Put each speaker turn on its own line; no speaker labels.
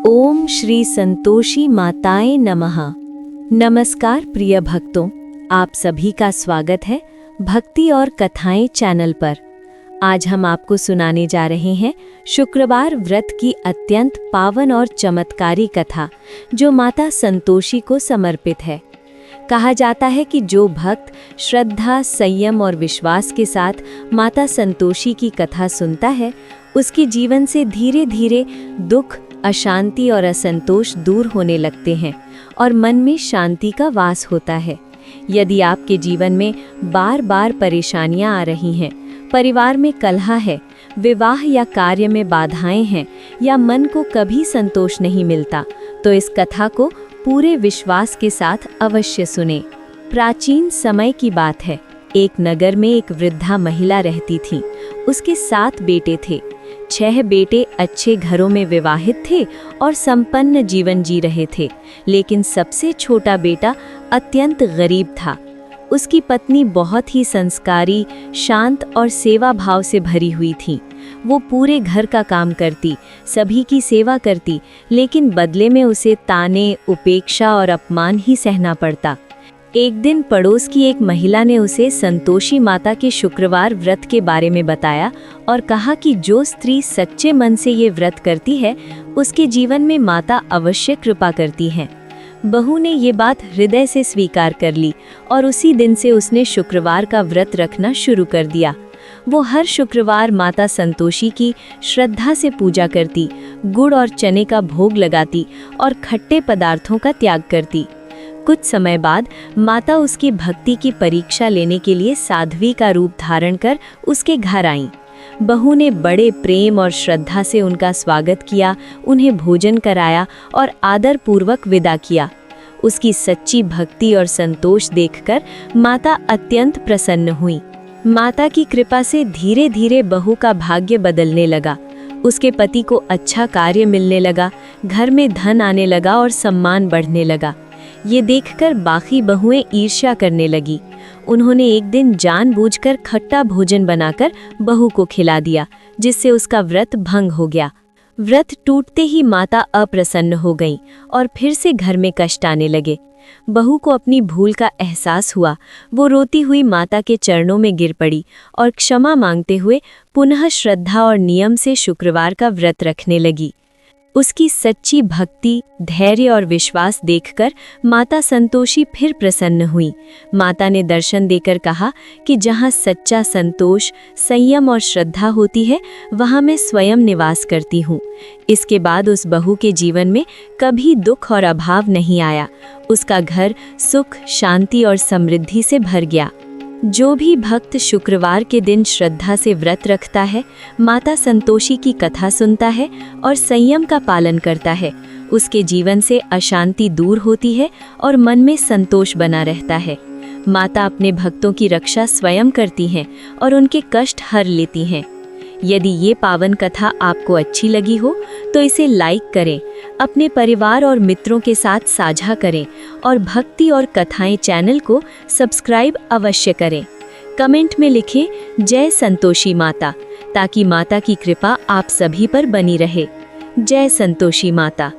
ओम श्री संतोषी माताए नमः। नमस्कार प्रिय भक्तों, आप सभी का स्वागत है भक्ति और कथाएं चैनल पर। आज हम आपको सुनाने जा रहे हैं शुक्रवार व्रत की अत्यंत पावन और चमत्कारी कथा, जो माता संतोषी को समर्पित है। कहा जाता है कि जो भक्त श्रद्धा, संयम और विश्वास के साथ माता संतोषी की कथा सुनता है, उसके जीवन से धीरे धीरे दुख, अशांति और असंतोष दूर होने लगते हैं और मन में शांति का वास होता है। यदि आपके जीवन में बार बार परेशानियां आ रही हैं, परिवार में कलह है, विवाह या कार्य में बाधाएं हैं, या मन को कभी संतोष नहीं मिलता, तो इस कथा को पूरे विश्वास के साथ अवश्य सुने। प्राचीन समय की बात है। एक नगर में एक वृद्धा महिला रहती थी। उसके 7 बेटे थे। 6 बेटे अच्छे घरों में विवाहित थे और संपन्न जीवन जी रहे थे, लेकिन सबसे छोटा बेटा अत्यंत गरीब था। उसकी पत्नी बहुत ही संस्कारी, शांत और सेवा भाव से भरी हुई थी। वो पूरे घर का काम करती, सभी की सेवा करती, लेकिन बदले में उसे ताने, उपेक्षा और अपमान ही सहना पड़ता। एक दिन पड़ोस की एक महिला ने उसे संतोषी माता के शुक्रवार व्रत के बारे में बताया और कहा कि जो स्त्री सच्चे मन से ये व्रत करती है, उसके जीवन में माता अवश्य कृपा करती हैं। बहू ने ये बात हृदय से स्वीकार कर ली और उसी दिन से उसने शुक्रवार का व्रत रखना शुरू कर दिया। वो हर शुक्रवार माता संतोषी की श्रद्धा से पूजा करती, गुड़ और चने का भोग लगाती और खट्टे पदार्थों का त्याग करती। कुछ समय बाद माता उसकी भक्ति की परीक्षा लेने के लिए साध्वी का रूप धारण कर उसके घर आईं। बहू ने बड़े प्रेम और श्रद्धा से उनका स्वागत किया, उन्हें भोजन कराया और आदर पूर्वक विदा किया। उसकी सच्ची भक्ति और संतोष देखकर माता अत्यंत प्रसन्न हुई। माता की कृपा से धीरे धीरे बहू का भाग्य बदलने लगा। उसके पति को अच्छा कार्य मिलने लगा, घर में धन आने लगा और सम्मान बढ़ने लगा। ये देखकर बाकी बहुएं ईर्ष्या करने लगी। उन्होंने एक दिन जानबूझकर खट्टा भोजन बनाकर बहू को खिला दिया, जिससे उसका व्रत भंग हो गया। व्रत टूटते ही माता अप्रसन्न हो गईं और फिर से घर में कष्ट आने लगे। बहू को अपनी भूल का एहसास हुआ। वो रोती हुई माता के चरणों में गिर पड़ी और क्षमा मांगते हुए पुनः श्रद्धा और नियम से शुक्रवार का व्रत रखने लगी। उसकी सच्ची भक्ति, धैर्य और विश्वास देखकर माता संतोषी फिर प्रसन्न हुई। माता ने दर्शन देकर कहा कि जहाँ सच्चा संतोष, संयम और श्रद्धा होती है, वहाँ मैं स्वयं निवास करती हूँ। इसके बाद उस बहू के जीवन में कभी दुख और अभाव नहीं आया। उसका घर सुख, शांति और समृद्धि से भर गया। जो भी भक्त शुक्रवार के दिन श्रद्धा से व्रत रखता है, माता संतोषी की कथा सुनता है और संयम का पालन करता है, उसके जीवन से अशांति दूर होती है और मन में संतोष बना रहता है। माता अपने भक्तों की रक्षा स्वयं करती हैं और उनके कष्ट हर लेती हैं। यदि ये पावन कथा आपको अच्छी लगी हो तो इसे लाइक करें, अपने परिवार और मित्रों के साथ साझा करें और भक्ति और कथाएं चैनल को सब्सक्राइब अवश्य करें। कमेंट में लिखें जय संतोषी माता, ताकि माता की कृपा आप सभी पर बनी रहे। जय संतोषी माता।